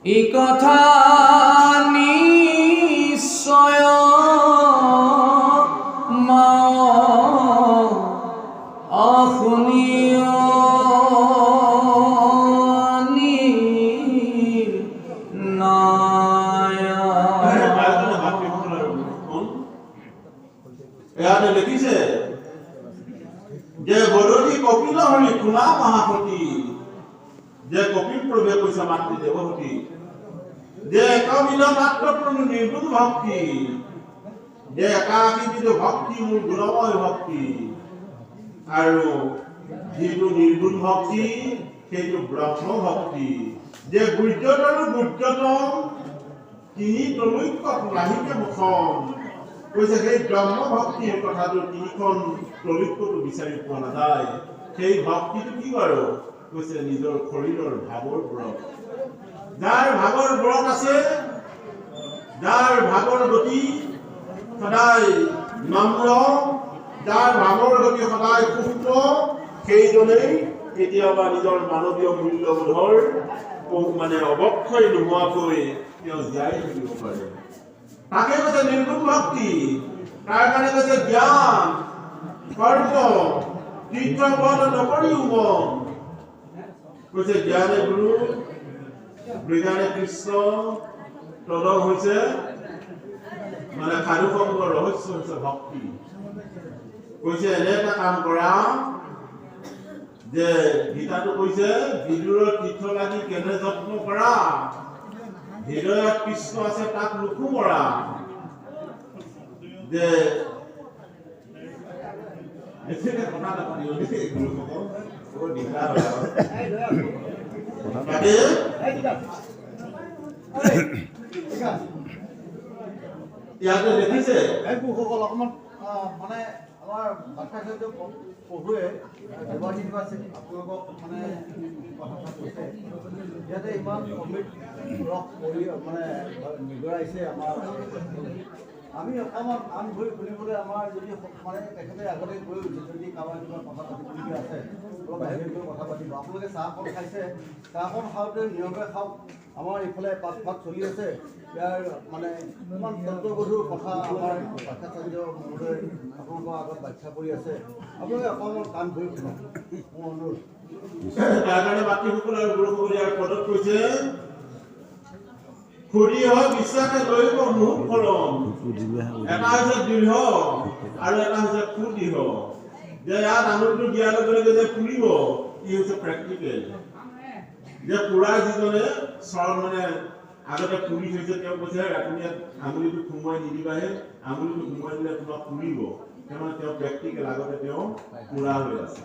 এই কথা নিশ্চয় মা অশুনিও ইয়াতে লিখিছে যে বৰদী কপিল হৰি খুলা মহাসতী যে কপিল প্ৰভে কৈছে মাতৃ দেৱহতী যে একবিধ মাত্ৰ প্ৰণু নিৰ্গুণ ভক্তি যে একাশীবিধ ভক্তি মোৰ গুণময় ভক্তি আৰু যিটো নিৰ্গুণ ভক্তি সেইটো ব্ৰহ্ম ভক্তি যে গুৰ্যতৰো গুৰ্যতম তিনি তলৈকত নাহিকে মুখন কৈছে সেই ব্ৰহ্ম ভক্তিৰ কথাটো তিনিখন তলৈকতো বিচাৰি পোৱা নাযায় সেই ভক্তিটো কি বাৰু কৈছে নিজৰ শৰীৰৰ ভাৱৰ ব্ৰত যাৰ ভাৱৰ ব্ৰত আছে যাৰ ভাৱৰ গতি সদায় নম্ৰ যাৰ ভাৱৰ গতি সদায় সূক্ষ্ম সেইজনেই কেতিয়াবা নিজৰ মানৱীয় মূল্যবোধৰ মানে অৱক্ষয় নোহোৱাকৈ তেওঁ জীয়াই থাকিব পাৰে তাকে কৈছে নিৰ্গুণ ভক্তি তাৰ কাৰণে কৈছে জ্ঞান কৰ্ম তীৰ্থপদ নকৰিও মন কৈছে জ্ঞানে গুৰু বিজ্ঞানে কৃষ্ণ তদম হৈছে মানে সাধু সংগৰ ৰহস্য হৈছে ভক্তি কৈছে এনে এটা কাম কৰা যে গীতাটো কৈছে বিদুৰৰ তীৰ্থ লাগি কেনে যত্ন কৰা হৃদয়ত কৃষ্ণ আছে তাক নুকুমৰা যে কথা ইয়াতে দেখিছে অকমান মানে আমাৰ ভাষাচাৰ্য প্ৰভুৱে দেৱান ইউনিভাৰ্চিটি আপোনালোকক মানে কথা কৈছে ইয়াতে ইমান অমৃত ৰস কৰি মানে নিগৰাইছে আমাৰ আমি অকণমান আন ঘূৰি ফুৰিবলৈ আমাৰ যদি মানে তেখেতে আগতে কৈ গৈছে যদি কাৰোবাৰ কিবা কথা পাতিবলগীয়া আছে অলপ বাহিৰত গৈ কথা পাতিব আপোনালোকে চাহকণ খাইছে চাহকণ খাওঁতে নিয়মে খাওক আমাৰ ইফালে পাঠ চলি আছে ইয়াৰ মানে ইমান তত্ত্বগধুৰ কথা আমাৰ ভাষাচাৰ্য মহোদয় আপোনালোকৰ আগত ব্যাখ্যা কৰি আছে আপোনালোকে অকণমান কাণ ধৰি শুনক মোৰ অনুৰোধ তাৰ কাৰণে মাতৃসকল আৰু গুৰুসকলে ইয়াৰ পদত কৈছে খুৰি হয় বিশ্বাসে লৈ মুখ ফলম এটা হৈছে দৃঢ় আৰু এটা হৈছে সুদৃঢ় যে ইয়াত আঙুলিটো দিয়াৰ লগে লগে যে ফুলিব ই হৈছে প্ৰেক্টিকেল যে পুৰা যিজনে চৰণ মানে আগতে ফুলি থৈছে তেওঁ কৈছে আপুনি আঙুলিটো সোমোৱাই নিদিবাহে আঙুলিটো সোমোৱাই দিলে তোমাক ফুলিব তাৰমানে তেওঁ প্ৰেক্টিকেল আগতে তেওঁ পুৰা হৈ আছে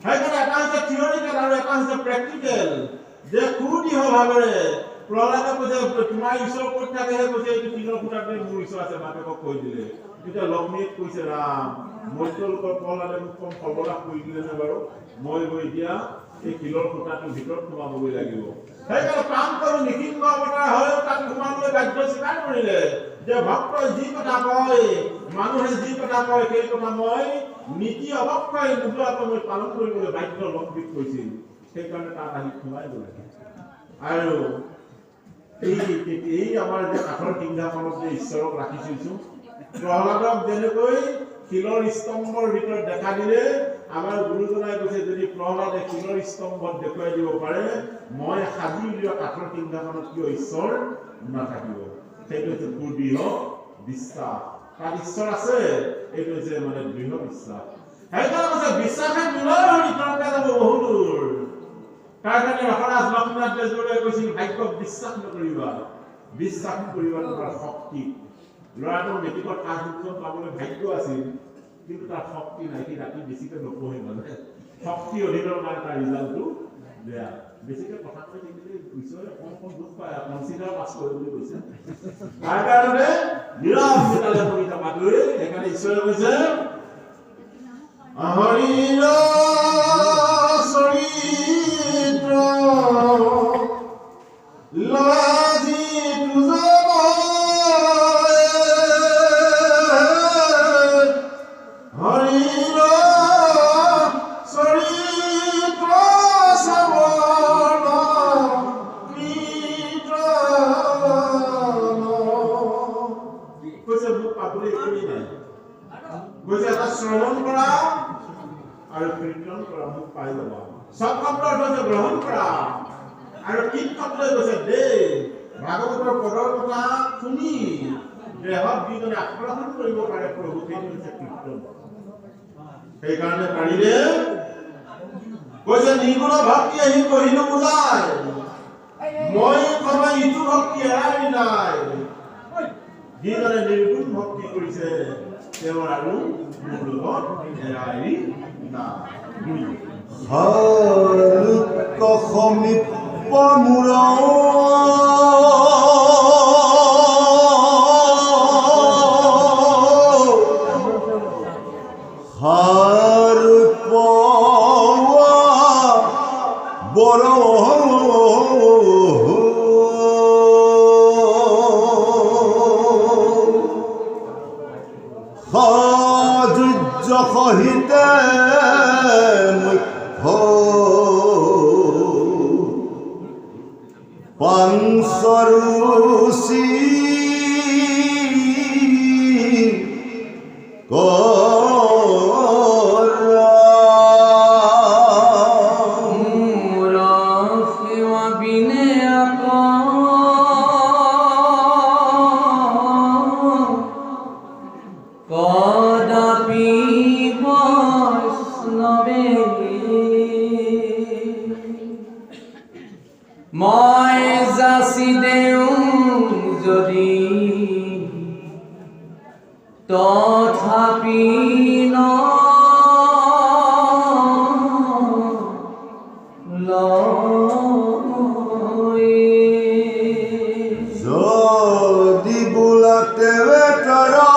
সেইকাৰণে এটা হৈছে থিয়ৰিকেল আৰু এটা হৈছে প্ৰেক্টিকেল যে সুদৃঢ় ভাৱেৰে প্ৰহ্লাদে কৈছে তোমাৰ ঈশ্বৰ ক'ত থাকেহে কৈছে এইটো তিনৰ ফুটাতে মোৰ ঈশ্বৰ আছে বাপেকক কৈ দিলে তেতিয়া লক্ষ্মীক কৈছে ৰাম মধ্যলোকৰ প্ৰহ্লাদে মোক কম সৰ্বনাশ কৰি দিলে নে বাৰু মই গৈ এতিয়া এই শিলৰ ফুটাটোৰ ভিতৰত সোমাবগৈ লাগিব সেইকাৰণে কাম কৰোঁ নিসিংহ অৱতাৰ হয় তাক সোমাবলৈ বাধ্য স্বীকাৰ কৰিলে যে ভক্তই যি কথা কয় মানুহে যি কথা কয় সেই কথা মই নীতি অৱক্ষয় নোযোৱাকৈ মই পালন কৰিবলৈ বাধ্য লক্ষ্মীক কৈছিল সেইকাৰণে তাত আহি সোমাই গ'ল আৰু এই আমাৰ যে কাঠৰ সিংহাসনত যে ঈশ্বৰক ৰাখি থৈছো প্ৰহ্লাদক যেনেকৈ শিলৰ স্তম্ভৰ ভিতৰত দেখা দিলে আমাৰ গুৰুজনাই কৈছে যদি প্ৰহ্লাদে শিলৰ স্তম্ভত দেখুৱাই দিব পাৰে মই সাজি উলিওৱা কাঠৰ সিংহাসনত কিয় ঈশ্বৰ নাথাকিব সেইটো হৈছে সুদৃঢ় বিশ্বাস তাত ঈশ্বৰ আছে এইটো হৈছে মানে দৃঢ় বিশ্বাস সেইকাৰণে কৈছে বিশ্বাসে দূৰৰ তৰ্কে যাব বহু দূৰ তাৰ কাৰণে মহাৰাজ লক্ষ্মীনাথ বেজবৰুৱাই কৈছিল ভাগ্যক বিশ্বাস নকৰিবা বিশ্বাস কৰিবা তোমাৰ শক্তি ল'ৰাটোৰ মেট্ৰিকত কাজখন পাবলৈ ভাগ্য আছিল কিন্তু তাৰ শক্তি নাই সি ৰাতি বেছিকৈ নপঢ়ে মানে শক্তি অধীনৰ কাৰণে তাৰ ৰিজাল্টটো বেয়া বেছিকৈ কথা কৈ থাকিলে ঈশ্বৰে কম দুখ পায় কনচিডাৰ পাছ কৰে বুলি কৈছে তাৰ কাৰণে নিৰৱতাৰে পঢ়ি থকাটোৱে সেইকাৰণে ঈশ্বৰে কৈছে হৰিৰ চৰিত্ৰ লাজি তুজ বুলি একোৱেই নাই কৈছে এটা শ্ৰৱণ কৰা আৰু কীৰ্তন কৰা মোক পাই যাবা সব শব্দৰ অৰ্থ হৈছে গ্ৰহণ কৰা আৰু কি শব্দ কৈছে দেই ভাগৱতৰ পদৰ কথা শুনি দেহত যিজনে আকৰ্ষণ কৰিব পাৰে প্ৰভু সেইটো হৈছে কীৰ্তন সেইকাৰণে পাৰিলে কৈছে নিগুণ ভক্তি আহি কহিলো বুজাই মই সময় ইটো ভক্তি এৰাই নাই যিজনে নিৰ্গুণ ভক্তি কৰিছে তেওঁৰ আৰু মোৰ লগত এৰাই নাই হালুক সমীপ মূৰ হাৰ পোৱা বৰ সহ্য সহিতে পাঞ্চৰুচি মই যাচি দেও যদি তথাপি যদি বোলাতে বেটাৰা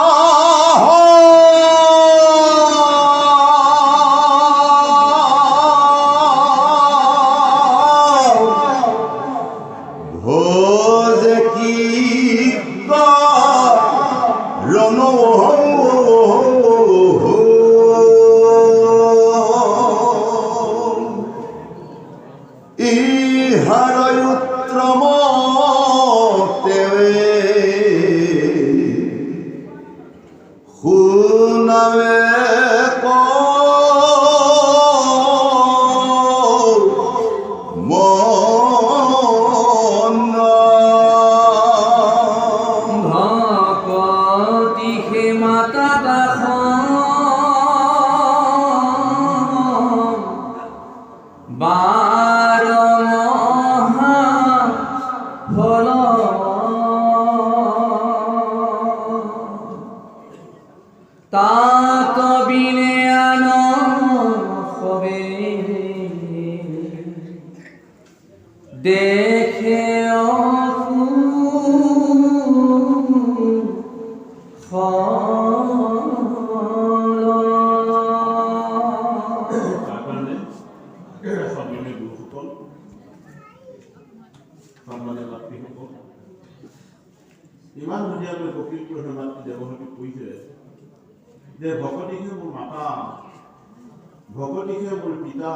তাত বিনে আন হবে দেখে ইমান ধুনীয়াকৈ বকিল কৰি মাতৃ দেৱহতী কৈছে যে ভকতিকে মোৰ মাতা ভকতিকে মোৰ পিতা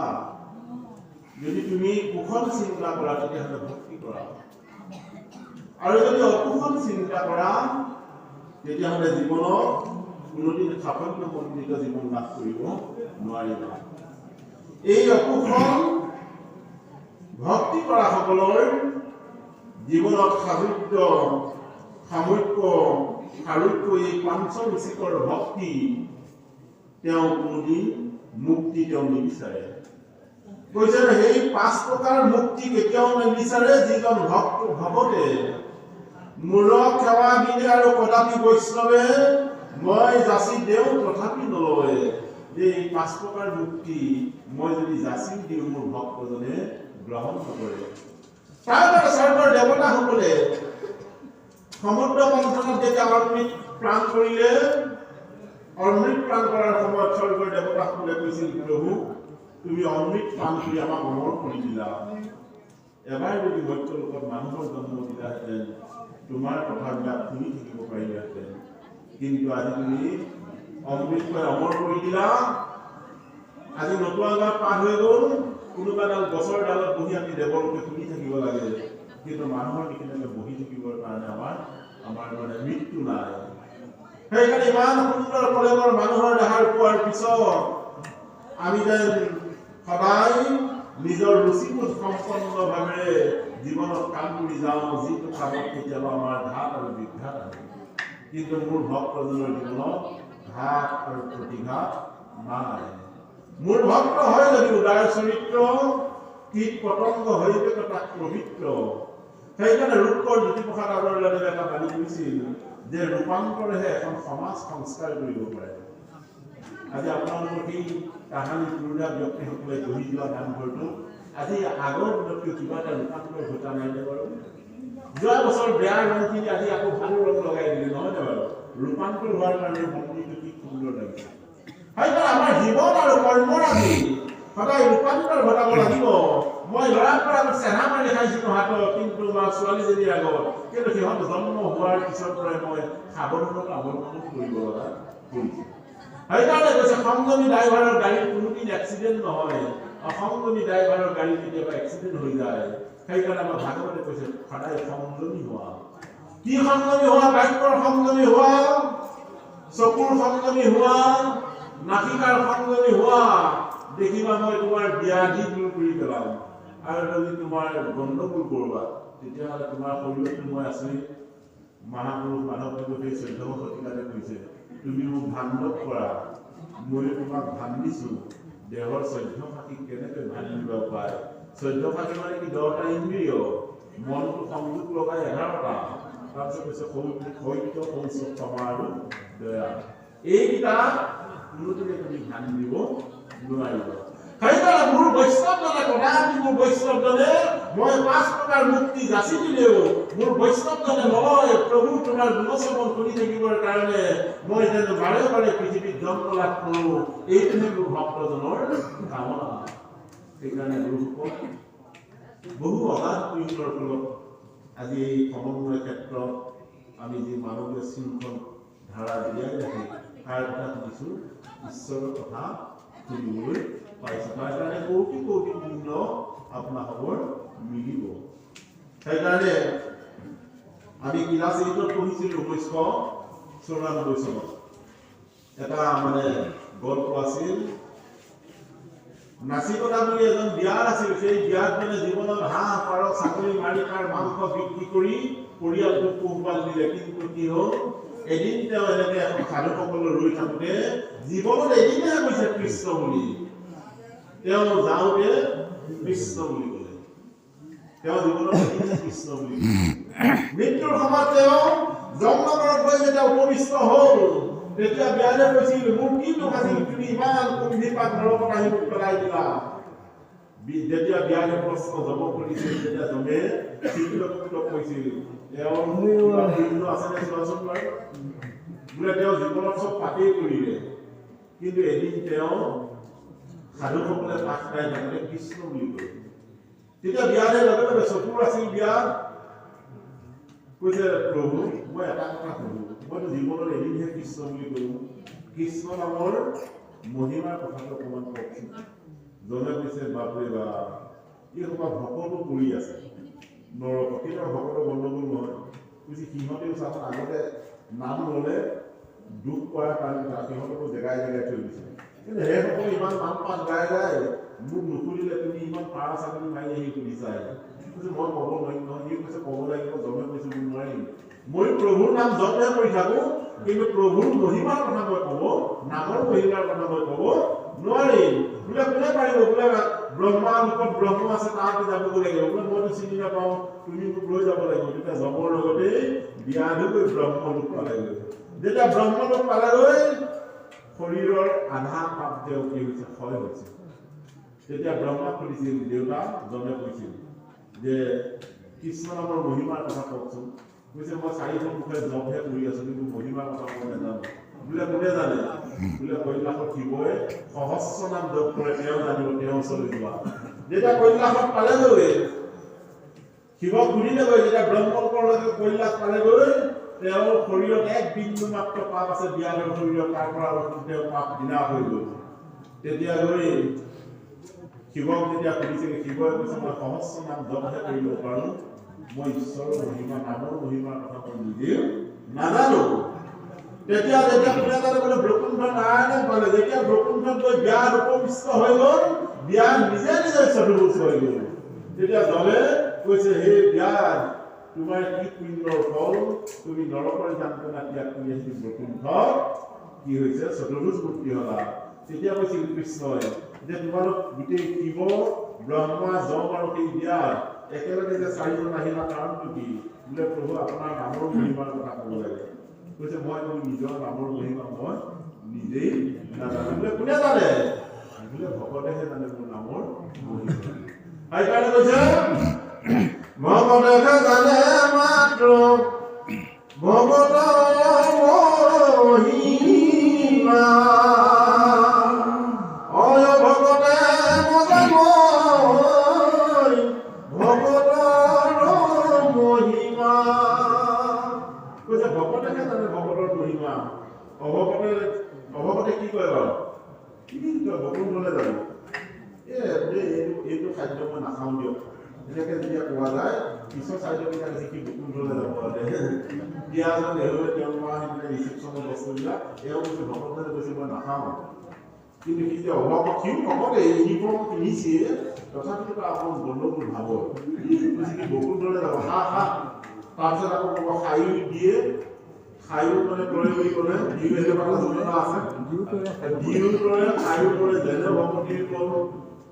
যদি তুমি কুশল চিন্তা কৰা তেতিয়াহ'লে ভক্তি কৰা আৰু যদি অকুশল চিন্তা কৰা তেতিয়াহ'লে জীৱনত কোনোদিন সাফল্যমণ্ডিত জীৱন লাভ কৰিব নোৱাৰিবা এই অকুশল ভক্তি কৰা সকলৰ জীৱনত সামৰ্থ্য এই পাঞ্চৰুচিকৰ ভক্তি তেওঁ কোনোদিন মুক্তি তেওঁ নিবিচাৰে কৈছে সেই 5 প্ৰকাৰ মুক্তি কেতিয়াও নিবিচাৰে যিজন ভকতে মোৰ সেৱা বিনে আৰু কদাপি বৈষ্ণৱে মই যাচি দেও তথাপি নলয় যে এই 5 প্ৰকাৰ মুক্তি মই যদি যাচি দিওঁ মোৰ ভক্তজনে গ্ৰহণ নকৰে তাৰপৰা স্বৰ্গৰ দেৱতাসকলে সমুদ্ৰ মন্থনত যেতিয়া অমৃত প্ৰাণ কৰিলে অমৃত প্ৰাণ কৰাৰ সময়ত স্বৰ্গৰ দেৱতাসকলে কৈছিল প্ৰভু তুমি অমৃত প্ৰাণ কৰি আমাক অমৰ কৰি দিলা এবাৰ যদি মধ্য লোকত মানুহৰ জন্ম দিলাহেঁতেন তোমাৰ কথাবিলাক শুনি থাকিব পাৰিলাহেঁতেন কিন্তু আজি তুমি অমৃত কৈ অমৰ কৰি দিলা আজি নতুন গাঁৱত পাৰ হৈ গ'ল কোনোবা এডাল গছৰ ডালত বহি আমি দেৱলোকে শুনি থাকিব লাগে কিন্তু মানুহৰ নিচিনাকৈ বহি থাকিবৰ কাৰণে আমাৰ মানে মৃত্যু নাই সেইকাৰণে ইমান সুন্দৰ কলেজৰ মানুহৰ দেহাৰ পোৱাৰ পিছত আমি যেন সদায় নিজৰ ৰুচিবোধ সম্পন্নভাৱে জীৱনত কাম কৰি যাওঁ, যিটো কামত কেতিয়াবা আমাৰ ঘাত আৰু বিঘাত আহে। কিন্তু মোৰ ভক্তজনৰ জীৱনত ঘাত আৰু প্ৰতিঘাত নাই। মোৰ ভক্ত হয় যদি উদাৰ চৰিত্ৰ, কীট পতংগ হইতে তাক পবিত্ৰ। সেইকাৰণে ৰূপকৰ জ্যোতিপ্ৰসাদ আগৰৱালাই এটা বাণী কৰিছিল যে ৰূপান্তৰেহে এখন সমাজ সংস্কাৰ কৰিব পাৰে। আজি আপোনালোকৰ সেই কাহানী পুৰণা ব্যক্তিসকলে গঢ়ি যোৱা নামঘৰটো আজি আগৰ দিনতকৈ কিবা এটা ৰূপান্তৰ ঘটা নাইনে বাৰু? যোৱা বছৰ বেয়া ৰংখিনি আজি আকৌ ভাল ৰং লগাই দিলে, নহয়নে বাৰু? ৰূপান্তৰ হোৱাৰ কাৰণে মন্দিৰটো কি সুন্দৰ লাগিছে। সেইকাৰণে আমাৰ জীৱন আৰু কৰ্মৰাজি সদায় ৰূপান্তৰ ঘটাব লাগিব। মই ল'ৰাৰ পৰা চেহা মাৰি খাইছিলোঁ হাতত, কিন্তু বা ছোৱালীজনীৰ আগত, কিন্তু সিহঁত জন্ম হোৱাৰ পিছৰ পৰাই মই সাৱধানতা অৱলম্বন কৰিব লগা কৰিছোঁ। সেইকাৰণে কৈছে সংযমী ড্ৰাইভাৰৰ গাড়ীত কোনোদিন এক্সিডেণ্ট নহয়, অসংযমী ড্ৰাইভাৰৰ গাড়ী কেতিয়াবা এক্সিডেণ্ট হৈ যায়। সেইকাৰণে আমাৰ ভাগৱতে কৈছে সদায় সংযমী হোৱা। কি সংযমী হোৱা? বাক্যৰ সংযমী হোৱা, চকুৰ সংযমী হোৱা, নাসিকাৰ সংযমী হোৱা। দেখিবা মই তোমাৰ ব্যাধি দূৰ কৰি পেলাম, আৰু যদি তোমাৰ গণ্ডগোল কৰোৱা তেতিয়াহ'লে তোমাৰ শৰীৰতো মই আছোৱেই। মহাপুৰুষ মাধৱদেৱে সেই 14 শতিকাতে কৈছে, তুমি মোক ভাণ্ডৱ কৰা, মই তোমাক ভান্দিছোঁ। দেহৰ 14 ফাঁকি কেনেকৈ ভাঙিব পাৰে? 14 ফাঁকি মানে কি? 10টা ইন্দ্ৰিয়, মনটো সংযোগ লগাই 11টা। তাৰপিছত কৈছে সত্য, শৌচ, ক্ষমা আৰু দয়া। এইকেইটা কোনোদিনে তুমি ভাঙিব নোৱাৰিবা। সেইকাৰণে মোৰ বৈষ্ণৱজনে কদাপি মোৰ বৈষ্ণৱজনে মই 5 প্ৰকাৰ মুক্তি যাচি দিলেও মোৰ বৈষ্ণৱজনে নলয়। প্ৰভু তোমাৰ গুণশ্ৰৱণ শুনি থাকিবৰ কাৰণে মই যেন বাৰে বাৰে পৃথিৱীত জন্ম লাভ কৰোঁ, এইটোহে মোৰ ভক্তজনৰ কামনা। সেইকাৰণে গুৰুসকল বহু অগাধ পুণ্যৰ ফলত আজি এই সমন্বয় ক্ষেত্ৰত আমি যি মানৱীয় শৃংখল ধাৰা জীয়াই ৰাখি তাৰ কথা সুধিছোঁ, ঈশ্বৰৰ কথা শুনিবলৈ পাইছোঁ। তাৰ কাৰণে কোটি কোটি পুণ্য আপোনালোকৰ মিলিব। সেইকাৰণে আমি ক্লাছ 8ত পঢ়িছিলোঁ 1994 চনত এটা মানে গল্প আছিল। নাচিকতা বুলি এজন বিয়াৰ আছিল। সেই বিয়াত মানে জীৱনত হাঁহ পাৰ চাকৰি মাৰি তাৰ মাংস বিক্ৰী কৰি পৰিয়ালটোক পোহপাল দিলে। কিন্তু কি হ'ল, এদিন তেওঁ এনেকে এখন সাধুসকলৰ ৰৈ থাকোঁতে জীৱনত এদিনহে কৈছে কৃষ্ণ বুলি। তেওঁ যাওঁতে কৃষ্ণ বুলি ক'লে। তেওঁ জীৱনত এদিনহে কৃষ্ণ বুলি ক'লে। মৃত্যুৰ সময়ত তেওঁ জন্মঘৰত গৈ যেতিয়া উপবিষ্ট হ'ল, তেতিয়া বিয়ালে কৈছিল, মোৰ কি দুখ আছিল, তুমি ইমান কুম্ভী পাত নৰকত আহি মোক পেলাই দিলা। যেতিয়া বিয়ালে প্ৰশ্ন জন্ম কৰিছিল, তেতিয়া জমে শিক্ষক কৈছিল, তেওঁৰ পুণ্য আছেনে চোৱাচোন বাৰু। বোলে তেওঁ জীৱনত চব পাতেই কৰিলে, কিন্তু এদিন তেওঁ সাধুসকলে পাঠ খাই থাকোঁতে কৃষ্ণ বুলি ক'লে। তেতিয়া বিয়ালে লগে লগে চকুৰ আছিল বিয়াত, কৈছে প্ৰভু মই এটা কথা ক'লো, মইতো জীৱনত এদিনহে কৃষ্ণ বুলি ক'লো, কৃষ্ণ নামৰ মহিমাৰ কথাটো অকণমান কওকচোন। জনে কৈছে বাপৰে বাপ, এই সোপা ভকতো কৰি আছে নৰক, কিন্তু ভকতৰ গণ্ডগোল নহয়। কৈছে সিহঁতেও চাচোন আগতে নাম ল'লে দুখ কৰাৰ কাৰণে সিহঁতকো জেগাই জেগাই থৈ দিছে, কিন্তু সেইসকলে ইমান নাম পাত গাই গাই মোক নুসুধিলে, তুমি ইমান পাৰ ছাগলী মাৰি আহি সুধিছা। কৈছে মই ক'ব নোৱাৰিম নহয়। সি কৈছে ক'ব লাগিব। জনে কৈছে মই নোৱাৰিম, মই প্ৰভুৰ নাম জপহে কৰি থাকোঁ, কিন্তু প্ৰভুৰ মহিমাৰ কথা মই ক'ব, নামৰ মহিমাৰ কথা মই ক'ব নোৱাৰিম। বোলে কোনে পাৰিব? বোলে ব্ৰহ্মা লোকত ব্ৰহ্ম আছে, তাহাঁতে যাবগৈ লাগিব। বোলে মইতো চিনি নাপাওঁ, তুমি মোক লৈ যাব লাগিব। তেতিয়া জমৰ লগতেই বিয়াধুকৈ ব্ৰহ্মলোক পালেগৈ। যেতিয়া ব্ৰহ্মলোক পালেগৈ, শৰীৰৰ আধা পাপ তেওঁ কি হৈছে, ক্ষয় হৈছে। তেতিয়া ব্ৰহ্মাক সুধিছিল, দেউতা জনে কৈছিল যে কৃষ্ণ নামৰ মহিমাৰ কথা কওকচোন। কৈছে মই 4খন মুখে জপহে কৰি আছোঁ, কিন্তু মহিমাৰ কথা মই নাজানো। বোলে কোনে জানে? বোলে কৈলাশত শিৱই সহস্ৰ নাম জপ কৰে, তেওঁ জানিব, তেওঁ ওচৰলৈ যোৱা। যেতিয়া কৈলাশত পালেগৈ, শিৱক সুধিলেগৈ, যেতিয়া ব্ৰহ্মলোকলৈকে কৈলাশ পালেগৈ, তেওঁৰ শৰীৰত 1 বিন্দু মাত্ৰ পাপ আছে বিয়াৰৰ শৰীৰত, তাৰ পৰা তেওঁ পাপ বিনাশ হৈ গ'ল। তেতিয়া গৈ শিৱক যেতিয়া সুধিছে, শিৱই কৈছে মই সহস্ৰ নাম জপহে কৰিব পাৰোঁ, মই ঈশ্বৰৰ মহিমা নামৰ মহিমাৰ কথা মই নিজেও নাজানো। তেতিয়া কোনে জানে বোলে বৈকুণ্ঠ নাৰায়ণে পালে যেতিয়া বৈকুণ্ঠত গৈ বিয়াত উপবিষ্ট হৈ গ'ল বিয়া নিজে নিজে চতুৰ্ভুজ হৈ গ'ল তেতিয়া জলে কৈছে হে বিয়া তোমাৰ কি পুণ্যৰ ফল তুমি নৰকৰ যান্ত্ৰণা ত্যাগ কৰি আহি বৈকুণ্ঠ কি হৈছে চতুৰ্ভুজ মূৰ্তি হ'লা তেতিয়া কৈছিল কৃষ্ণই যে তোমালোক গোটেই শিৱ ব্ৰহ্মা যম আৰু সেই বিয়া একেলগে যে চাৰিজন আহিলা কাৰণটো কি বোলে প্ৰভু আপোনাৰ নামৰ মহিমাৰ কথা ক'ব লাগে কৈছে মই মোৰ নিজৰ নামৰ মহিমা মই নিজেই নাজানো বোলে কোনে জানে বোলে ভকতেহে জানে মোৰ নামৰ মহিমা সেইকাৰণে কৈছে ভকতেহে জানে মাত্ৰ ভকতৰ মহিমা অয় ভকতে মজাব ভকতৰ মহিমা কৈছে ভকতেহে জানে ভকতৰ মহিমা অভকতে কি কয় বাৰু কি কয় বৈকুণ্ঠলৈ যাব এইটো খাদ্য মই নাখাওঁ দিয়ক এনেকৈ যেতিয়া কোৱা যায় পিছৰ চাৰিজনকেইটা কৈছে কি বৈকুণ্ঠলৈ যাব বিয়াজন নেহৰুৱে তেওঁ ৰিচিপশ্যনৰ বস্তুবিলাক এওঁ কৈছে ভকতজনে কৈছে মই নাখাওঁ কিন্তু সি যে অভকত সিও নকৰে ইউনিফৰ্ম পিন্ধিছে তথাপিতো আপোনাৰ গণ্ডগোল ভাব কৈছে কি বৈকুণ্ঠলৈ যাব হা হা তাৰপিছত আকৌ ক'ব খায়ো দিয়ে খায়ো মানে ক্ৰয় কৰি ক'লে দিও এনেকুৱা যোজনা আছে দিও কৰে খায়ো কৰে যেনে ভকতিৰ কল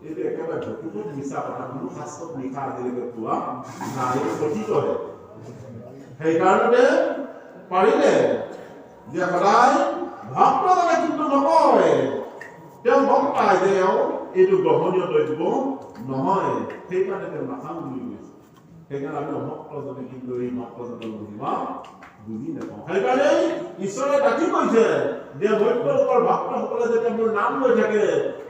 এইটো একেবাৰে ভকুত মিছা কথা কোনো শাস্ত্ৰত লিখা আজিলৈকে পোৱা নাই কথিতহে সেইকাৰণে পাৰিলে যে সদায় ভক্তজনে কিন্তু নকয় তেওঁ গম পায় যে এইটো গ্ৰহণীয় দ্ৰব্য নহয় সেইকাৰণে তেওঁ নাখাওঁ বুলি কৈছে সেইকাৰণে আমি অভক্তজনে কিন্তু এই ভক্তজনৰ মহিমা বুজি নাপাওঁ সেইকাৰণে ঈশ্বৰে ডাকি কৈছে যে বৈষ্ণৱৰ ভক্তসকলে যেতিয়া মোৰ নাম লৈ থাকে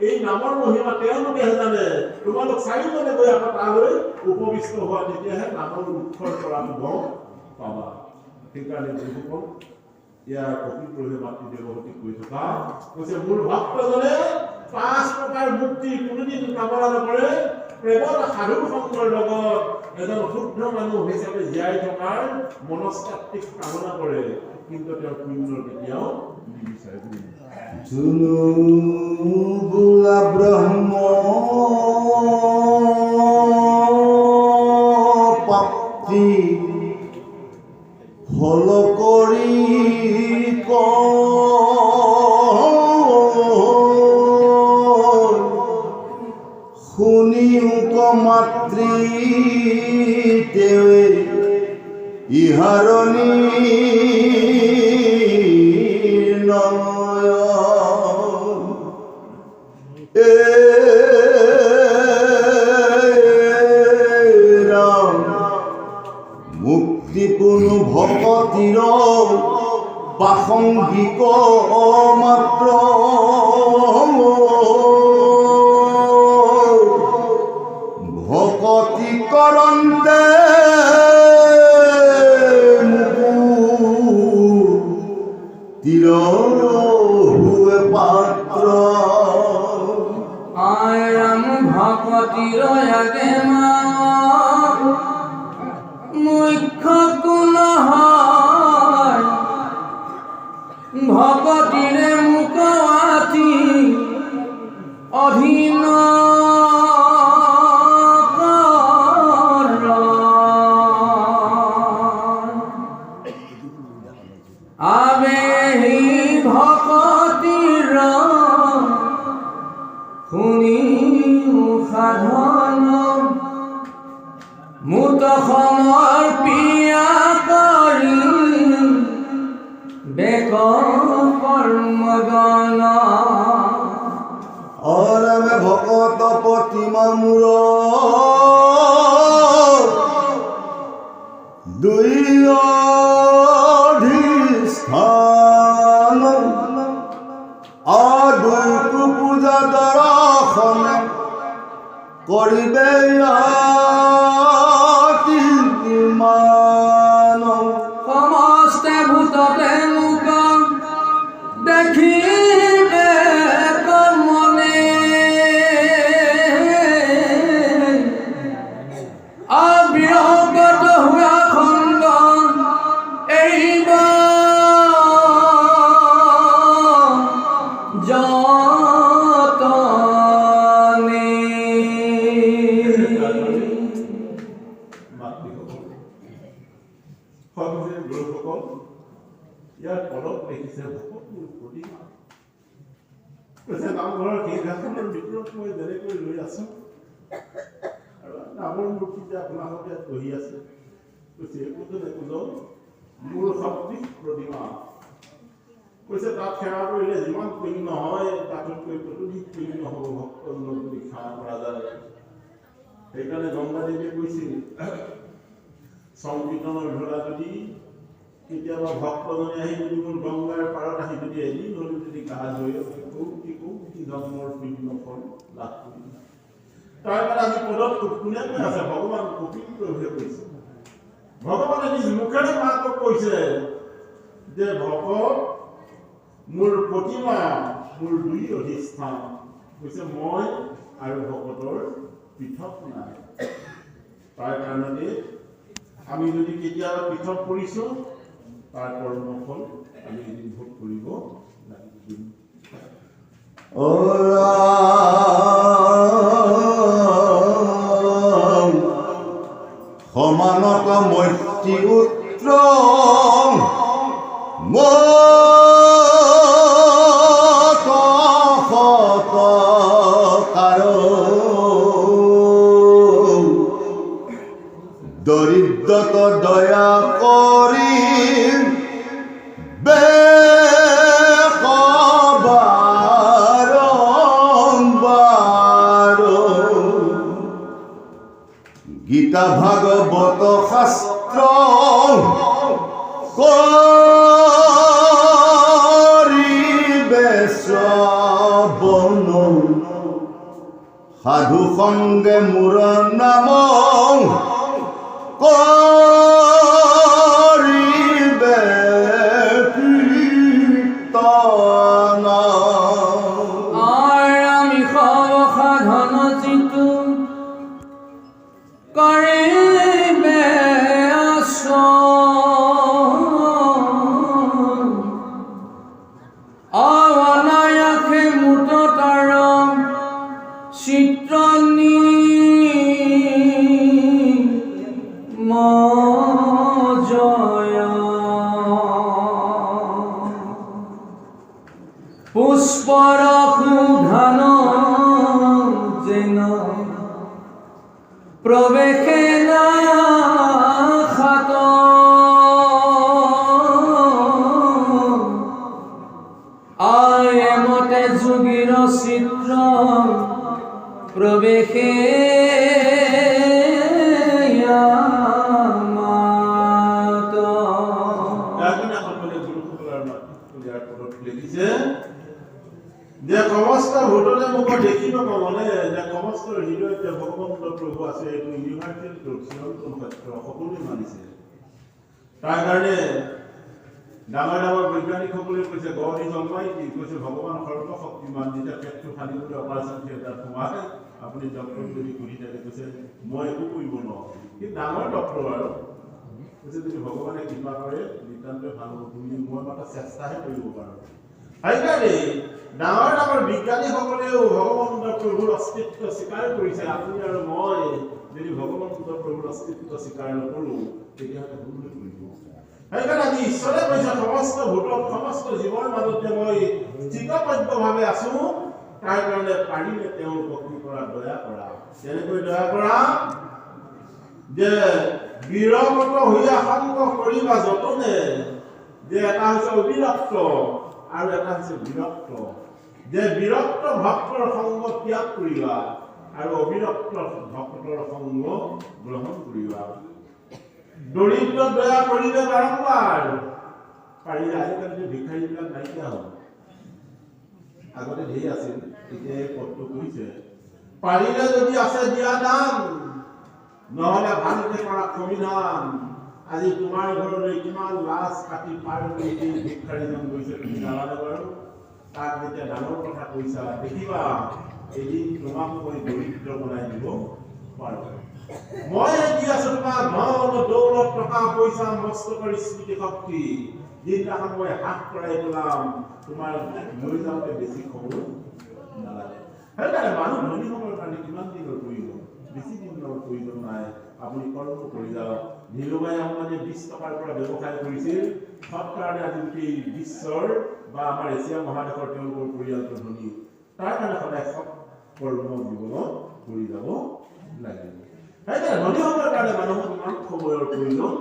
এই নামৰ মহিমা তেওঁলোকেহে জানে তোমালোক চাৰিজনে গৈ আকৌ তালৈ উপবিষ্ট হোৱা তেতিয়াহে নামৰ উৎসৰ কৰাটো গম পাবা সেইকাৰণে যিসকল ইয়াৰ কপিলপ্ৰভুৱে মাতৃ দেৱহতীক কৈ থকা কৈছে মোৰ ভক্তজনে 5 প্ৰকাৰ মুক্তি কোনোদিন কামনা নকৰে প্ৰেমত সাধু সংগৰ লগত এজন শুদ্ধ মানুহ হিচাপে জীয়াই থকাৰ মনস্তাত্ত্বিক কামনা কৰে কিন্তু তেওঁৰ পুণ্যৰ কেতিয়াও নিবিচাৰে জুনু বুলা ব্ৰহ্ম পাপ্তি ফল কৰি শুনিও মাতৃ দেৱে ইহাৰণী নয় মুক্তিপূৰ্ণ ভকতিৰ প্ৰাসংগিক মাত্ৰ ভকতি কৰন্তে তীৰ হুৱে পাত্ৰ আয়াম ভকতিৰ আগে মা মুখ্য কোন হয় ভকতিৰে মুখ আছি অধীন আবে ভকতিৰ শুনি সাধন মুত সমৰ্পিয়া কৰি বেক কৰ্মগণ অৰমে ভকত প্ৰতিমা মূৰ দুই অধিষ্ঠান দুইকু পূজা দৰ্শন কৰিবে সমস্ত ভূততে মুখ দেখিবে মনে অবিৰগত হোৱা খণ্ড এইবাৰ পদত লিখিছে ভকত মোৰ প্ৰতিমা কৈছে নামঘৰৰ কেইঘাটখনৰ ভিতৰত মই যেনেকৈ লৈ আছো আৰু নামৰ মূৰ্তিতে আপোনালোকে ইয়াত বহি আছে কৈছে একোজন মোৰ শক্তি প্ৰতিমা কৈছে তাত সেৱা কৰিলে যিমান পুণ্য হয় তাতকৈ ততোধিক পুণ্য হ'ব ভক্তজনক যদি সেৱা কৰা যায় সেইকাৰণে গংগাদেৱীয়ে কৈছিল সংকীৰ্তনৰ ধৰা যদি কেতিয়াবা ভক্তজনে আহি যদি মোৰ গংগাৰ পাৰত আহি যদি এদিন হ'লেও যদি গা ধুই কোটি জন্মৰ পুণ্য ফল লাভ কৰিম তাৰ কাৰণে আমি পদত কোনে কৈ আছে ভগৱান কপিল প্ৰভুৱে কৈছে ভগৱানে নিজ মুখেৰে মাকক কৈছে যে ভকত মোৰ প্ৰতিমা মোৰ দুই অধিষ্ঠান কৈছে মই আৰু ভকতৰ পৃথক নাই তাৰ কাৰণে আমি যদি কেতিয়াবা পৃথক কৰিছোঁ তাৰ কৰ্মফল আমি এদিন ভোগ কৰিব লাগিব সমানত মৈত্ৰী উত্তৰ দৰিদ্ৰত দয়া কৰি গীতা ভাগৱত শাস্ত্ৰ কৰিবে শ্ৰৱণ সাধু সংগে মোৰ নাম কৰিবে কীৰ্তন আমি সৰ্বসাধন যিটো কৰিবে অনায়াসে মুঠতাৰ চিত্ৰণী মজয়া পুষ্পৰসু ধান যেন প্ৰৱেশে নাখাত আয়মতে যোগীৰ চিত্ৰ প্ৰৱেশে যে সমস্ত ভোটলে মোক দেখিব কমলে যে সমস্ত হৃদয়ত যে ভগৱন্ত প্ৰভু আছে এইটো ইউনিভাৰ্চেল ট্ৰুথ চিৰন্তন সত্য সকলোৱে মানিছে তাৰ কাৰণে ডাঙৰ ডাঙৰ বৈজ্ঞানিকসকলে কৈছে গড ইজ অলমাইটি কৈছে ভগৱান সৰ্বশক্তিমান যেতিয়া পেটটো ফালিবলৈ অপাৰেশ্যন থিয়েটাৰত সোমায় আপুনি ডক্টৰক যদি সুধি থাকে কৈছে মই একো কৰিব নোৱাৰোঁ কিন্তু ডাঙৰ ডক্টৰ আৰু কৈছে যদি ভগৱানে কৃপা কৰে নিতান্তই ভাল হ'ব তুমি মই মাত্ৰ চেষ্টাহে কৰিব পাৰোঁ সেইকাৰণে ডাঙৰ ডাঙৰ বিজ্ঞানীসকলেও ভগৱন্ত প্ৰভুৰ অস্তিত্ব স্বীকাৰ কৰিছে আপুনি আৰু মই যদি ভগৱন্ত প্ৰভুৰ অস্তিত্ব স্বীকাৰ নকৰোঁ তেতিয়াহ'লে ভুল হৈ পৰিব সেইকাৰণে আজি ঈশ্বৰে কৈছে সমস্ত ভূতক সমস্ত জীৱৰ মাজতে মই স্থিতপদ্যভাৱে আছোঁ তাৰ কাৰণে পাৰিলে তেওঁলোকক কি কৰা দয়া কৰা তেনেকৈ দয়া কৰা যে বিৰমত হৈয়া সংগ কৰিবা যতনে যে এটা হৈছে অবিৰক্ত আৰু এটা হৈছে বিৰক্ত যে বিৰক্ত ভক্তৰ সংগ ত্যাগ কৰিবা আৰু অবিৰক্ত ভক্তৰ সংগ গ্ৰহণ কৰিবা দৰিদ্ৰ দয়া কৰিলে বাৰম্বাৰ পাৰিলে আজিকালি ভিক্ষাৰীবিলাক নাইকিয়া হ'ল আগতে ধেৰ আছিল এতিয়া এই পদটো কৈছে পাৰিলে যদি আছে দিয়া দান নহ'লে ভালকে কৰা সমিধান আজি তোমাৰ ঘৰলৈ কিমান লাজ কাটি পাৰ কৰি ভিক্ষাৰীজন গৈছে তুমি জানানে বাৰু তাক যেতিয়া ডাঙৰ কথা কৈছা দেখিবা এদিন তোমাক মই দৰিদ্ৰ বনাই দিব পাৰোঁ মই দি আছো তোমাক ধন দৌলত টকা পইচা মস্তকৰ স্মৃতি শক্তি যিদিনাখন মই হাত কৰাই পেলাম তোমাৰ লৈ যাওঁতে বেছি খবৰ নালাগে সেইকাৰণে মানুহ ধনী হ'বৰ কাৰণে কিমান দিনৰ প্ৰয়োজন বেছি দিনৰ প্ৰয়োজন নাই আপুনি কৰ্ম কৰি যাওক। নীলুবাই আম্বানীয়ে 20 টকাৰ পৰা ব্যৱসায় কৰিছিল, সৎ কাৰণে আজি গোটেই বিশ্বৰ বা আমাৰ এছিয়া মহাদেশৰ তেওঁলোকৰ পৰিয়ালটো ধনী। তাৰ কাৰণে সদায় সৎ কৰ্ম জীৱনত কৰি যাব লাগিব। সেইকাৰণে ধনী হ'বৰ কাৰণে মানুহক ইমান সময়ৰ প্ৰয়োজন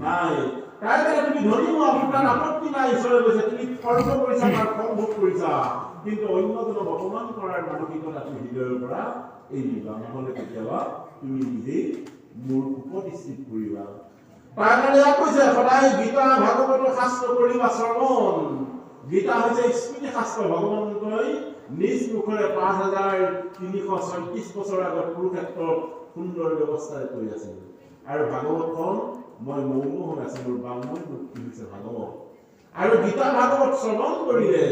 নাই। তাৰ কাৰণে তুমি ধনী হোৱা আপোনাৰ আপত্তি নাই, ঈশ্বৰে কৈছে তুমি কৰ্ম কৰিছা, তাৰ ফল ভোগ কৰিছা, কিন্তু অন্যজনক অপমান কৰাৰ মানসিকতা তুমি হৃদয়ৰ পৰা এৰিবা, নহ'লে কেতিয়াবা তুমি নিজেই মোৰ উপস্থিত কৰিবা। তাৰ কাৰণে ইয়াত কৈছে সদায় গীতা ভাগৱতৰ শাস্ত্ৰ কৰিবা শ্ৰৱণ। গীতা হৈছে স্মৃতি শাস্ত্ৰ। ভগৱন্তই নিজ মুখৰে 5336 বছৰ আগত কুৰুক্ষেত্ৰত সুন্দৰ ব্যৱস্থাৰে কৈ আছিল। আৰু ভাগৱতখন মই মৌন হৈ আছো, মোৰ বাংময় মুক্তি হৈছে ভাগৱত। আৰু গীতা ভাগৱত শ্ৰৱণ কৰিলে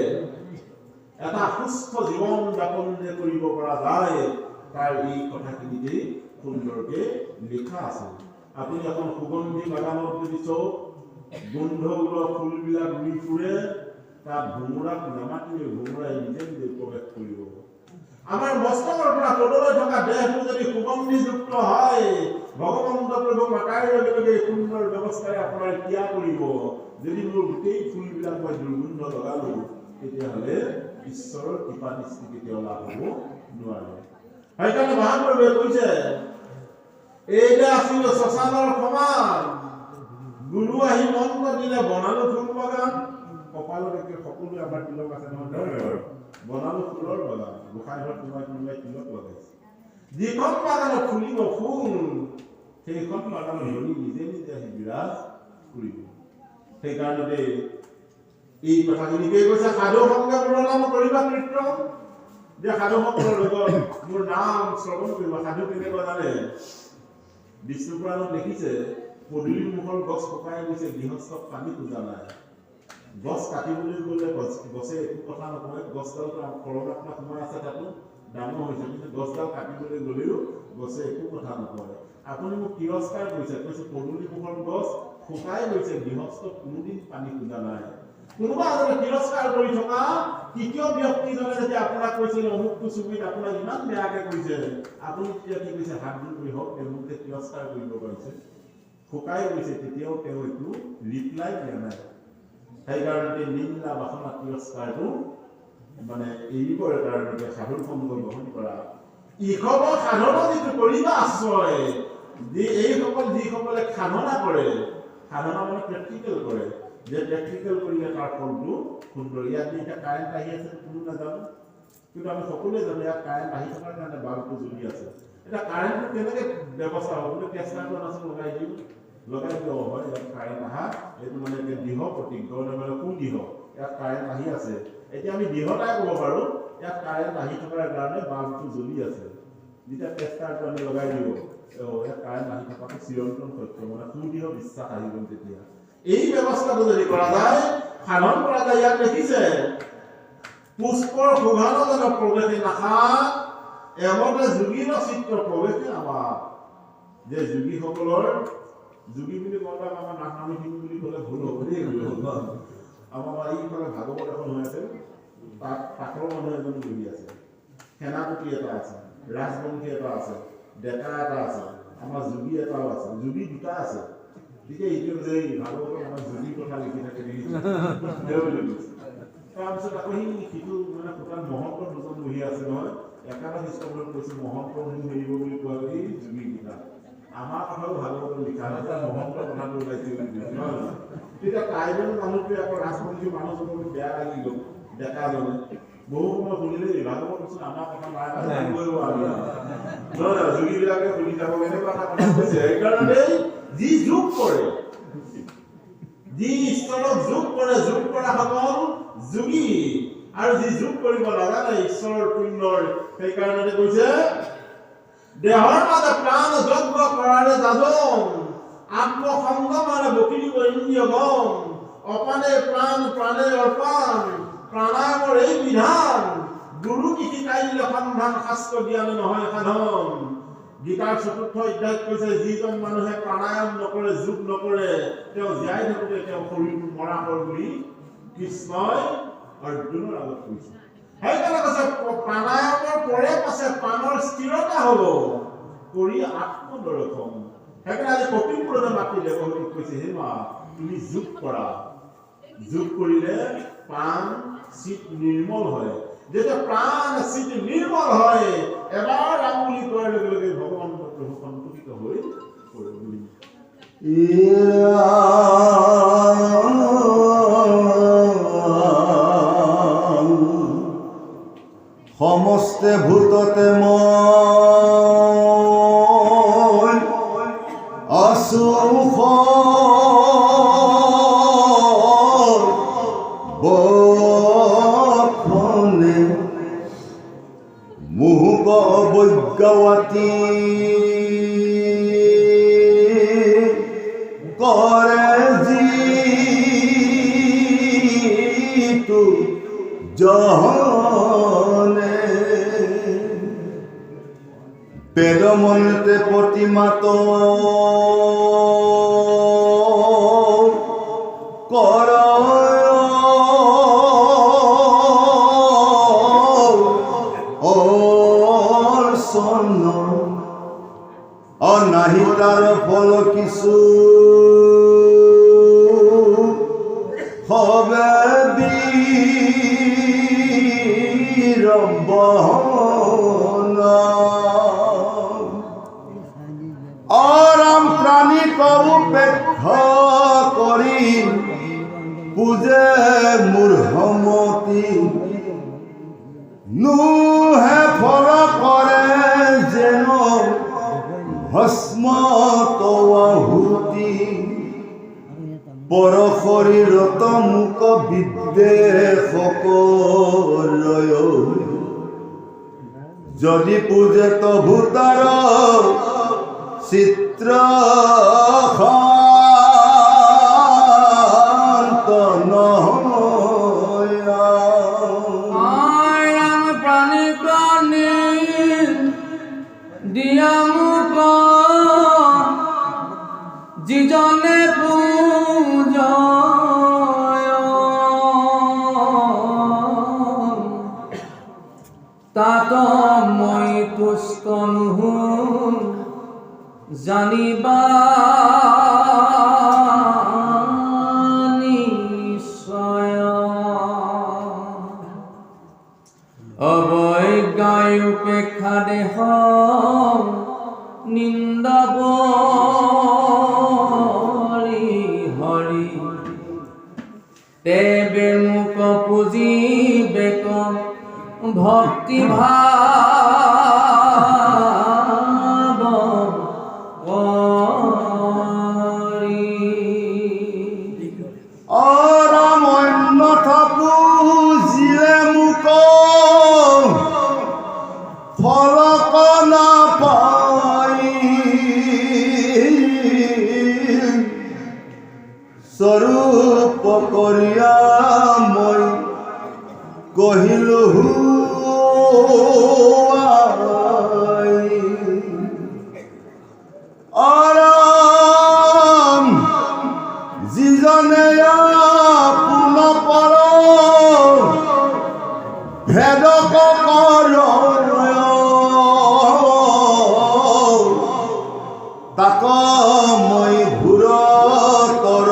এটা সুস্থ জীৱন যাপন যে কৰিব পৰা যায়, তাৰ এই কথাখিনিতেই সুন্দৰকে লিখা আছে। আপুনি এখন সুগন্ধি বাগানত যদি চব গোন্ধ ফুলবিলাক ৰুই ফুৰে, তাত ভোমোৰাক নামাতিলে ভোমোৰাই নিজে নিজে প্ৰৱেশ কৰিব। আমাৰ মস্তকৰ পৰা তললৈ থকা দেহটো যদি সুগন্ধিযুক্ত হয়, ভগৱন্ত প্ৰভু মাতাৰ লগে লগে সুন্দৰ ব্যৱস্থাৰে আপোনাৰ ক্ৰিয়া কৰিব। যদি মোৰ গোটেই ফুলবিলাক মই দুৰ্গন্ধ লগালো, তেতিয়াহ'লে ঈশ্বৰৰ কৃপা দৃষ্টি কেতিয়াও লাভ হ'ব নোৱাৰে। সেইকাৰণে মহাপ্ৰভুৱে কৈছে এইটা আছিল শ্মশানৰ সমান, গুৰু আহি মন্ত্ৰ দিলে বনালো ফুল বাগান। কপালত একে সকলোৱে আমাৰ তিলক আছে নহয়, বনালো ফুলৰ বাগান। গোসাঁই ঘৰত কোনোবাই তিলক লগাইছে। যিখন বাগানত ফুলিব ফুল, সেইখন বাগানত ধৰি নিজে নিজে আহি বিৰাজ কৰিব। সেইকাৰণে এই কথাখিনিকে কৈছে সাধু সংগে মোৰ নাম কৰিবা কীৰ্তন, যে সাধুসকলৰ লগত মোৰ নাম শ্ৰৱণ কৰিবা। সাধু কেনেকুৱা জানে? বিষ্ণু পুৰাণত দেখিছে পদূলিৰ মুখৰ গছ শুকাই গৈছে, গৃহস্থক পানী খোজা নাই। গছ কাটিবলৈ গ'লে গছে একো কথা নকয়, গছডাল পৰমাত্মা সোমাই আছে, তাতো ডাঙৰ হৈছে, কিন্তু গছডাল কাটিবলৈ গ'লেও গছে একো কথা নকয়। আপুনি মোক তিৰস্কাৰ কৰিছে, কৈছে পদূলি মুখৰ গছ শুকাই গৈছে, গৃহস্থক কোনোদিন পানী খোজা নাই। কোনোবা এজনে তিৰস্কাৰ কৰি থকা তৃতীয় ব্যক্তিজনে যেতিয়া আপোনাক কৈছিল অমুকটো ছবিত আপোনাক ইমান বেয়াকে কৈছে, আপুনি তেতিয়া কি কৈছে? হাত জোৰ কৰি হওক, তেওঁ মোক যে তিৰস্কাৰ কৰিব পাৰিছে, শুকাই গৈছে, তেতিয়াও তেওঁ একো ৰিপ্লাই দিয়া নাই। সেইকাৰণে নিন্দা বাসনা তিৰস্কাৰটো মানে এৰিবৰ কাৰণে সাধুৰ সংগ গ্ৰহণ কৰা। ইখবৰ সাধনা যিটো কৰিবা আশ্ৰয়, এইসকল যিসকলে সাধনা কৰে, সাধনা মানে প্ৰেক্টিকেল কৰে, যে প্ৰেক্টিকেল কৰিলে তাৰ ফলটো সুন্দৰ। ইয়াত এতিয়া কাৰেণ্ট আহি আছে, কোনো নাজানো, কিন্তু আমি সকলোৱে জানো ইয়াত কাৰেণ্ট আহি থকাৰ কাৰণে বাল্বটো জ্বলি আছে। এতিয়া কাৰেণ্টটো কেনেকৈ ব্যৱস্থা হ'ব? বোলে টেষ্টাৰটো আছে লগাই দিওঁ, লগাই দিব হয়। ইয়াত কাৰেণ্ট আহা এইটো মানে দৃঢ় প্ৰতিজ্ঞ, মানে সুদৃঢ়। ইয়াত কাৰেণ্ট আহি আছে, এতিয়া আমি দৃঢ়তাই ক'ব পাৰোঁ ইয়াত কাৰেণ্ট আহি থকাৰ কাৰণে বাল্বটো জ্বলি আছে। যেতিয়া টেষ্টাৰটো আমি লগাই দিব, ইয়াত কাৰেণ্ট আহি থকাটো চিৰন্তন সত্য, মানে সুদৃঢ় বিশ্বাস আহিব। তেতিয়া এই ব্যৱস্থাটো যদি কৰা যায়, সাধন কৰা যায়, ইয়াত দেখিছে পুষ্পৰ সুঘানজনক প্ৰৱেশে নাশা, এমতে যোগীৰ চিত্ৰ প্ৰৱেশে আমাৰ। যে যোগীসকলৰ, যোগী বুলি ক'লে আমাৰ নামখিনি বুলি ক'লে ভুল হ'ব দেই। আমাৰ এইফালে ভাগৱত এখন হৈ আছে, তাত পাঠৰ মানুহ এজন বহি আছে, সেনাপতি এটা আছে, ৰাজবংশী এটা আছে, ডেকা এটা আছে, আমাৰ যোগী এটাও আছে, যোগী দুটা আছে। তেতিয়া এইটো যে ভাগৱতত আমাৰ যোগীৰ কথা লিখি থাকে, তাৰপিছত আকৌ সেই সিটো মানে কোটাত মহন্ত দুজন বহি আছে নহয়, একাদশ স্তম্ভত কৈছে মহন্ত হেৰিব বুলি কোৱা এই যোগী গীতা। আমাৰ কথাও ভাগৱতত লিখা আছে, মহন্ত কথাটো ওলাইছে বুলি কৈছে নহয়। তেতিয়া ট্ৰাইবেল মানুহটোৱে আকৌ ৰাজবংশী মানুহজনক বেয়া লাগি গ'ল, ডেকাজনে বহু সময় শুনিলে ভাগৱত কৈছে আমাৰ কথা নাই, যোগীবিলাকে শুনি যাব, এনেকুৱা এটা কথা কৈছে। সেইকাৰণে যি যোগ কৰে, যি ঈশ্বৰক যোগ কৰে, যোগ কৰা সকল যোগী। আৰু যি যোগ কৰিব নাজানে ঈশ্বৰৰ পুণ্যৰ, সেইকাৰণে কৈছে দেহৰ মাজে প্ৰাণ যজ্ঞ কৰাৰে যাজন, আত্মসংগমাৰে বকিলিব ইন্দ্ৰিয় গম, অপানে প্ৰাণ প্ৰাণে অৰ্পান, প্ৰাণায়ামৰ এই বিধান, গুৰু কি শিকাই দিলে সন্ধান, শাস্ত্ৰ জ্ঞানে নহয় সাধন। গীতাৰ ৪ৰ্থ অধ্যায়ত কৈছে যিজন মানুহে প্ৰাণায়াম নকৰে, যোগ নকৰে, তেওঁ জীয়াই থাকোঁতে তেওঁ শৰীৰটো মৰা হয় বুলি কৃষ্ণই অৰ্জুনৰ আগত কৈছে। সেইকাৰণে কৈছে প্ৰাণায়ামৰ পৰে পাছে প্ৰাণৰ স্থিৰতা হ'ব, কৰি আত্মদৰ্শন। সেইকাৰণে আজি কপিলপুৰতে মাতিলে প্ৰভুক কৈছে হে মা তুমি যোগ কৰা যোগ কৰিলে প্ৰাণ চিত নিৰ্মল হয় যেতিয়া প্ৰাণ চিত নিৰ্মল হয় এবাৰ আঙুলি কৰাৰ লগে লগে ভগৱান প্ৰভু সন্তুষ্ট হৈ পৰে বুলি সমস্তে ভূততে মই আছো বখনে মুগ বৈজ্ঞাৱতী কৰে যিটো জহনে বেদমন্তে প্ৰতিমাত কৰ অৰ্চন অনাহি তাৰ ফল কিছু হবে বিৰম্বনা আরাম প্রাণী উপেক্ষা করি পূজে মূর্হমতি নুহে ফল করে যেন ভস্ম তহুতি পর শরীরত মুখ বিদ্বেষক যদি পূজে তভূতার চিত্র আয়াম প্রাণী প্রাণী দিয়া মুখ যিজনে পূজয় তাত মই তুষ্ট নহো জানিবা নিশ্চয় অবৈজ্ঞায় উপেক্ষা দেহ নিন্দাব হৰি তেবে মুখ পুজি বেক ভক্তি ভাব আরাম অন্যথা পুজিলে মুখ ফলক না পাই স্বরূপ করিয়া মই কহিলো আরাম যিজনে পুন পর ভেদক কর তাক মই ঘূৰ তৰ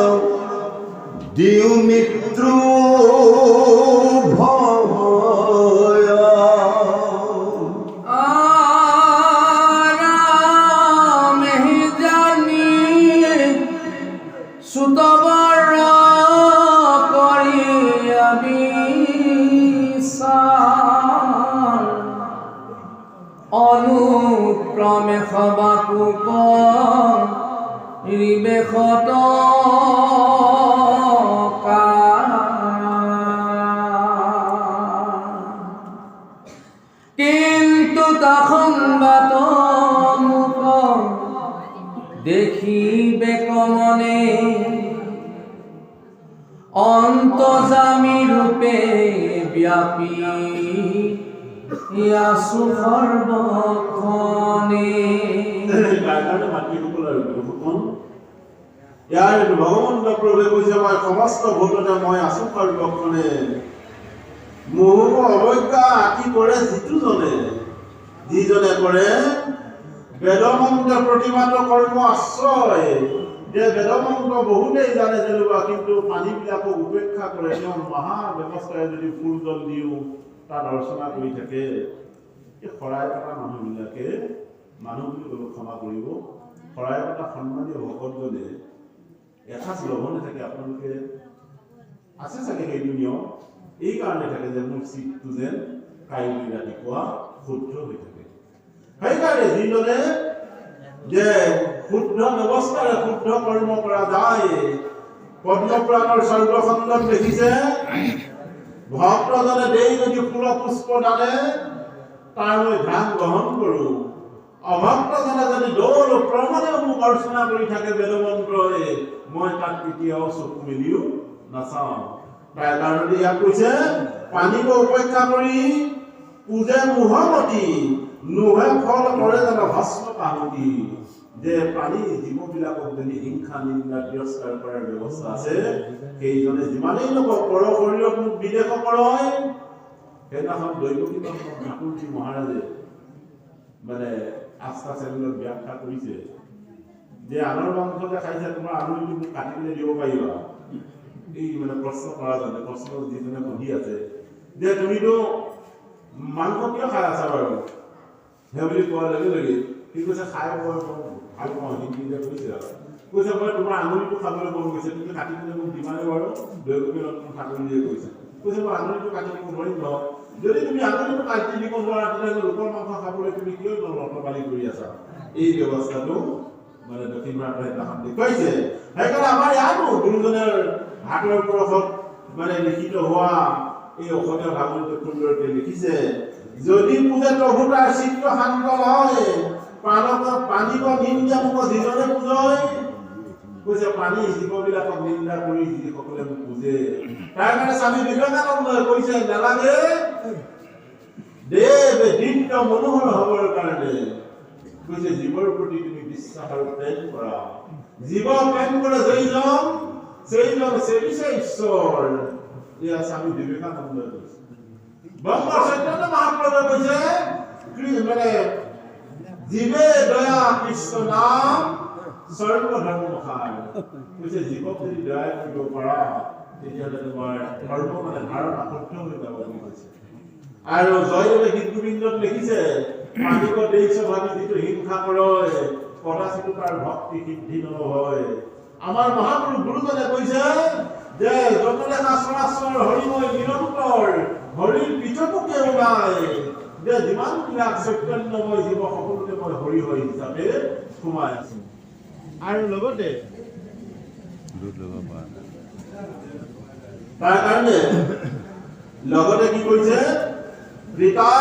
দিও মৃত্যু ভয় আৰামেহি জানি সুতবৰ কৰি আমি অনুক্ৰমে সবাকো ৰিবেশত কিন্তু তখনবাত মুখ দেখিবে কমনে অন্তজামী ৰূপে ব্যাপী ইয়াসু সৰ্বক্ষণে ইয়াৰ ভগৱন্ত প্ৰভুৱে কৈছে মই সমস্ত ভূততে মই আছো সৰ্বক্ষণে মোহক অৱজ্ঞা আঁকি কৰে যিজনে কৰে বেদমন্ত্ৰ প্ৰতিমাত্ৰ কৰ্ম আশ্ৰয় যে বেদমন্ত্ৰ বহুতেই জানে যেনিবা কিন্তু পানীবিলাকক উপেক্ষা কৰে তেওঁ মহা ব্যৱস্থাৰে যদি ফুল জল দিওঁ তাত অৰ্চনা কৰি থাকে এই শৰাই পতা মানুহবিলাকে মানুহ বুলি ক'ব ক্ষমা কৰিব শৰাই পতা সন্মানীয় ভকতজনে এসাঁজ ল'ব নাথাকে আপোনালোকে আছে চাগে সেইটো নিয়ম এই কাৰণে থাকে যে মোৰ চিটটো যেন কাইলৈ ৰাতিপুৱা শুদ্ধ হৈ থাকে সেইকাৰণে যিজনে যে শুদ্ধ ব্যৱস্থাৰে শুদ্ধ কৰ্ম কৰা যায় পদ্মপুৰাণৰ সৰ্বখণ্ডত দেখিছে ভক্তজনে দেই যদি ফুল পুষ্প দানে তাৰ মই ধ্যান গ্ৰহণ কৰোঁ অভক্তজনে যদি দৌল প্ৰমাণে মোক অৰ্চনা কৰি থাকে বেদমন্ত্ৰৰে মই তাক কেতিয়াও চকু মেলিও নাচাওঁ তাৰ কাৰণে ইয়াক কৈছে পানীক উপেক্ষা কৰি পূজে মোহমতী নোহে ফল কৰে জানো ভস্ম পাহতি যে পানী জীৱবিলাকক যদি হিংসা নিন্দা তিৰস্কাৰ কৰাৰ ব্যৱস্থা আছে সেইজনে যিমানেই নকওক পৰ শৰীৰত মোক বিদেশ কৰয় সেইদিনাখন দৈৱকী ঠাকুৰজী মহাৰাজে মানে আস্থা চেনেলত ব্যাখ্যা কৰিছে যে আনৰ মাংসতে খাইছে তোমাৰ আঙুলিটো মোক কাটি পেলাই দিব পাৰিবা এই মানে প্ৰশ্ন কৰা জানে প্ৰশ্ন যিজনে সুধি আছে যে তুমিতো মাংস কিয় খাই আছা বাৰু সেই বুলি কোৱাৰ লগে লগে কি কৈছে খাই বৰ ভাল পাওঁ হিন্দীতে কৈছে কৈছে মই তোমাৰ আঙুলিটো খাবলৈ মন গৈছে তুমি কাটি পেলাই মোক দিবানে বাৰু দৈৱকী ঠাকুৰজীয়ে কৈছে কৈছে মই আঙুলিটো কাটি দিব নোৱাৰিম ন যদি তুমি আঙুলিটো কাটি দিব নোৱাৰা তেতিয়াহ'লে লোকৰ মাংস খাবলৈ তুমি কিয় লটবালি কৰি আছা এই ব্যৱস্থাটো মানে দক্ষিণ ভাৰতৰ সেইদিনাখন দেখুৱাইছে সেইকাৰণে আমাৰ ইয়াতো গুৰুজনৰ হাতৰ পৰশত মানে লিখিত হোৱা এই অসমীয়া ভাগৱত সুন্দৰকে লিখিছে যদি পূজে প্ৰভু তাৰ চিত্ৰ শান্ত হয় পানীক নিন্দা মোক যিজনে পূজয় কৈছে পানী জীৱবিলাকক নিন্দা কৰি যিসকলে মোক পূজে তাৰ কাৰণে স্বামী বিবেকানন্দই কৈছে নালাগে দেৱ দিব্য মনোহৰ হ'বৰ কাৰণে কৈছে জীৱৰ প্ৰতি তুমি বিশ্বাস আৰু প্ৰেম কৰা জীৱ প্ৰেম কৰে যেইজন সেবিছে ঈশ্বৰ এয়া স্বামী বিবেকানন্দই কৈছে ব্ৰহ্ম চৈতন্য মহাপ্ৰভুৱে কৈছে মানে জীৱে দয়া কৃষ্ণ নাম সৰ্বধৰ্ম সাৰ কৈছে জীৱক যদি দয়া কৰিব পাৰা তেতিয়াহ'লে তোমাৰ ধৰ্ম মানে ধাৰণা শুদ্ধ হৈ যাব বুলি কৈছে আৰু জয়দেৱে গীত গোবিন্দত লিখিছে পানীক দেশ ভাবি যিটো হিংসা কৰে কদাচিতো তাৰ ভক্তি সিদ্ধি নহয় আমাৰ মহাপুৰুষ গুৰুজনে কৈছে যে যতনে সচৰাচৰ হৰিময় নিৰন্তৰ হৰিৰ পিছতোকে ওলাই যে যিমানবিলাক চৈতন্যময় জীৱ সকলোতে মই হৰি হৈ হিচাপে সোমাই আছো আৰু লগতে তাৰ কাৰণে লগতে কি কৈছে গীতা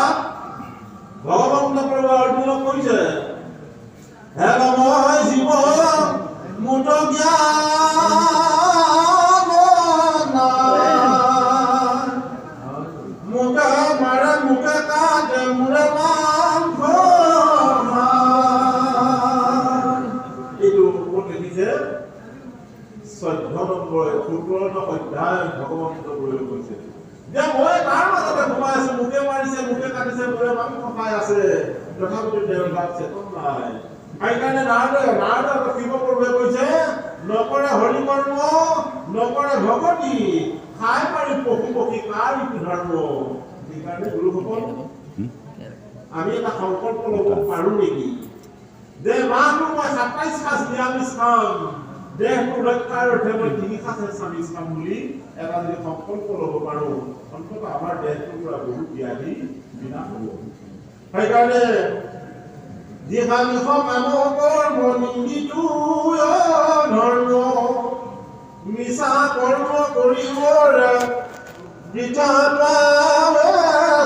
ভগৱন্ত প্ৰভু অৰ্জুনক কৈছে হে মই জীৱ মুঠ জ্ঞান মুখে মাৰে মুখে কাটে মোৰে মাংস এইটো ক'ত লিখিছে 14 নম্বৰ 17 অধ্যায় ভগৱন্ত প্ৰভুৱে কৈছে যে মই তাৰ মাজতে ঘুমাই আছো মুখে মাৰিছে মুখে কাটিছে মোৰে মাংস খাই আছে তথাপিতো তেওঁৰ গাত চেতন নাই সেইকাৰণে নাৰদ শিৱ প্ৰভুৱে কৈছে নকৰে হৰি কৰ্ম নকৰে ভকতি খাই পাৰি পশু পক্ষী কাৰ ইটো ধৰ্ম সেইকাৰণে গুৰুসকল আমি এটা সংকল্প ল'ব পাৰো নেকি যে মাহটো মই 27 সাঁজ নিৰামিষ খাম দেহটো ৰক্ষাৰ অৰ্থে মই 3 সাঁজ নিৰামিষ খাম বুলি এটা যদি সংকল্প ল'ব পাৰো অন্ততঃ আমাৰ দেহটোৰ পৰা বহুত ব্যাধি বিনাশ হ'ব সেইকাৰণে যিহানিশ মানুহৰ মনিটো ধৰ্ম মিছা কৰ্ম কৰিবৰ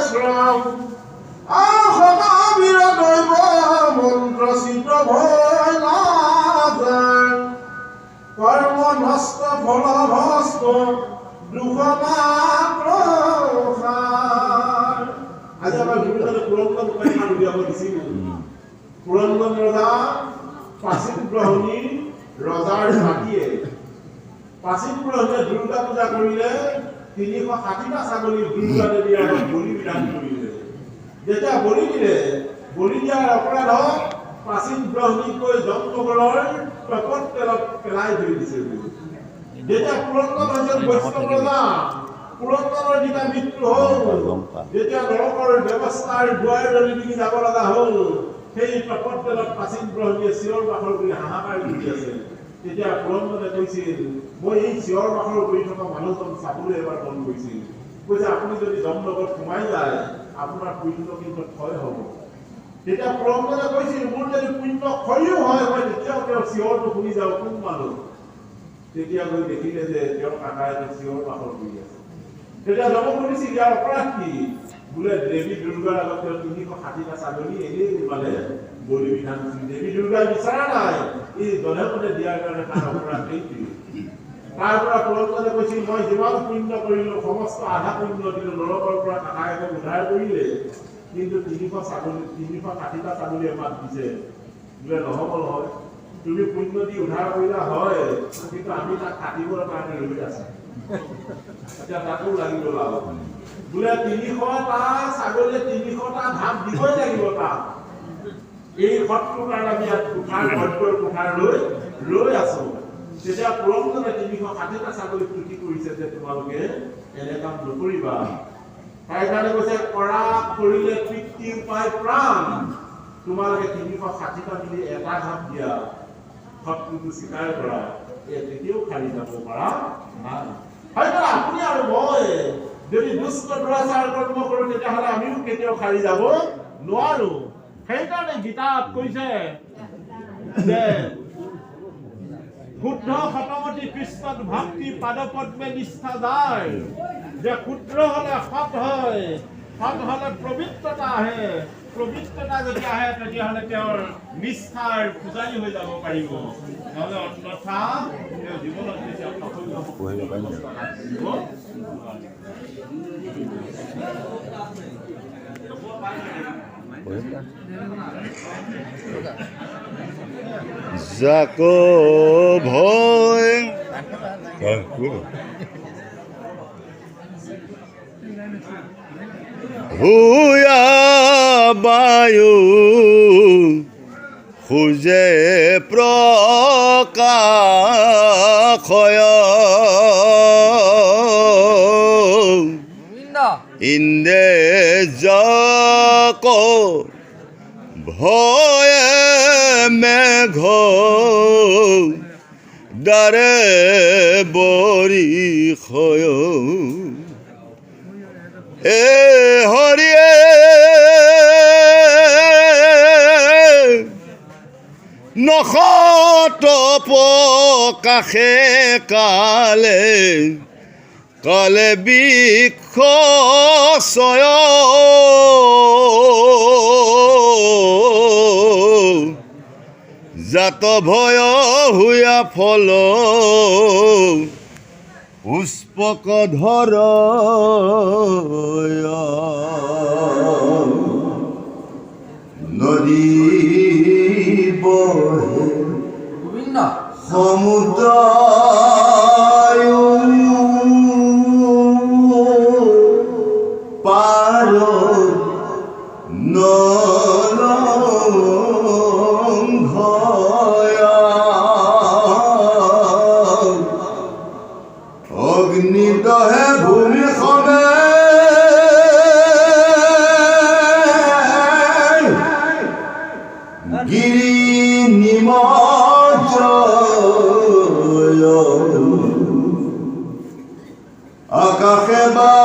শ্ৰম সদাবীৰ দৈৱ মন্ত্ৰ চিত ভয় নাজান কৰ্ম নষ্ট ফল ভস্ত দুখ মাত্ৰ আজি আমাৰ গুৰুজনে পুৰন্দৰ উপাখ্যান উলিয়াব দিছিল পুৰন্দৰ ৰজা প্ৰাচীন গ্ৰহণী ৰজাৰ মাটিয়ে প্ৰাচীন গ্ৰহণীয়ে দুৰ্গা পূজা কৰিলে 360টা ছাগলী দুৰ্গা দেৱীৰ আগত বলি বিধান কৰিলে যেতিয়া বলি দিলে বলি দিয়াৰ অপৰাধত প্ৰাচীন ব্ৰহ্মীকৈ জন্মগলৰ তপত তেলত পেলাই ধৰি দিছে। যেতিয়া পুৰন্দৰ হৈছিল বৈষ্ণৱ ৰজা, পুৰন্দৰৰ যেতিয়া মৃত্যু হ'ল, যেতিয়া নৰকৰ ব্যৱস্থাৰ দুৱাৰ দলি দিগি যাব লগা হ'ল, সেই তপত তেলত প্ৰাচীন ব্ৰহ্মীয়ে চিঞৰ বাখৰ কৰি হাহাকাৰ কৰি আছে। তেতিয়া পুৰন্দৰে কৈছিল, মই এই চিঞৰ বাখৰ কৰি থকা মানুহজন চাবলৈ এবাৰ মন গৈছিল। কৈছে আপুনি যদি জম লগত সোমাই যায় আপোনাৰ পুণ্য কিন্তু ক্ষয় হ'ব। তেতিয়া পুৰন্দৰে কৈছিল, মোৰ যদি পুণ্য ক্ষয়ো হয় মই তেতিয়াও তেওঁৰ চিঞৰটো শুনি যাওঁ কোন মানুহ। তেতিয়া গৈ দেখিলে যে তেওঁৰ কাকাই চিঞৰ বাখৰ কৰি আছে। তেতিয়া জম সুধিছিল ইয়াৰ অপৰাধ কি? বোলে দেৱী দুৰ্গাৰ আগত তেওঁ 360টা ছাগলী এনেই মানে বলি বিধান দিছিল। দেৱী দুৰ্গাই বিচৰা নাই, এই জনে মনে দিয়াৰ কাৰণে তাৰ অপৰাধ এইটোৱেই। তাৰ পৰা পুৰন্দৰে কৈছিল, মই যিমান পুণ্য কৰিলো সমস্ত আধা পুণ্য দিলো, নৰকৰ পৰা কাকায়েকে উদ্ধাৰ কৰিলে, কিন্তু 360টা ছাগলীয়ে মাত দিছে। বোলে নহ'ব নহয়, তুমি পুণ্য দি উদ্ধাৰ কৰিলা হয়, কিন্তু আমি তাক কাটিবৰ কাৰণে ৰৈ আছো। এতিয়া তাকো লাগিব লাভ। বোলে 300টা ছাগলীয়ে 300টা ধাপ দিবই লাগিব তাক। এই শত্ৰুৰ কাৰণে আমি ইয়াত কুঠাৰ লৈ আছো। তেতিয়া পুৰন্দৰে 360টা ছাগলী তুতি কৰিছে যে তোমালোকে এনে কাম নকৰিবা। তাই কাৰণে কৈছে, কৰা কৰিলে তৃপ্তি উপায় প্ৰাণ, তোমালোকে 360টা মিলি এটা ধাপ দিয়া, শত্ৰুটো স্বীকাৰ কৰা, তেতিয়াও খালি যাব পাৰা নাই। হয়তো আপুনি আৰু মই যদি দুষ্ট দুৰাচাৰ কৰ্ম কৰো তেতিয়াহ'লে আমিও কেতিয়াও খালি যাব নোৱাৰো। সেইকাৰণে গীতাত কৈছে যে শুদ্ধ শতমতী কৃষ্ণত ভক্তি পাদপদ্মে নিষ্ঠা যায়, যে ক্ষুদ্ৰ হলে সৎ হয়, সৎ হলে পবিত্ৰতা আহে, পবিত্ৰতা যদি আহে তেতিয়াহ'লে তেওঁৰ নিষ্ঠাৰ পূজাৰী হৈ যাব পাৰিব, নহ'লে অন্যথা তেওঁ জীৱনত যেতিয়া সফল হ'ব। যাকো ভয় হুয়া বায়ু খুজে প্ৰকাশয় ইন্দে যাক ভয়ে মেঘ দাৰে বৰিষয় এ হৰিয়ে নখত প্ৰকাশে কালে কালে বিক্ষয় জাত ভয় হুয়া ফল পুষ্পক ধর নদী বহে সমুদ্র পার অগ্নি দহে ভূমি খবে গিরি নিমজ আকাশে বায়ু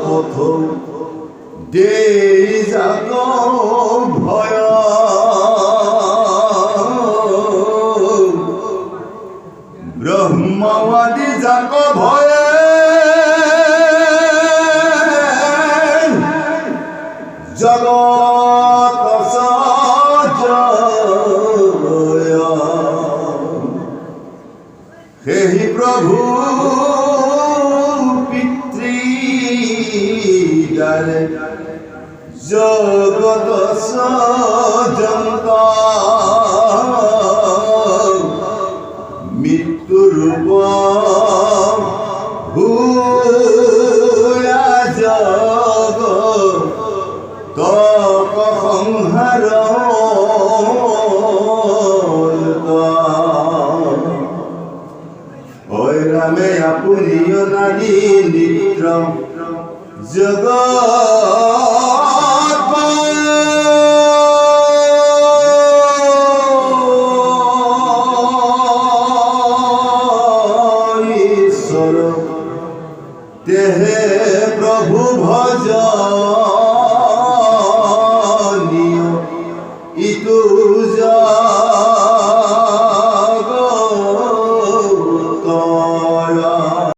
পথ দেই যাত ভয় ব্রহ্মবাদী যাক ভয়ে জগত সজয় হেহি প্রভু পিতৃ জগত সজন্ত মৃত্যুরূপ ভূয়া জগ পুনিয় নারী নিত্র জগৎ ঈশ্বর তেহে প্রভু ভজন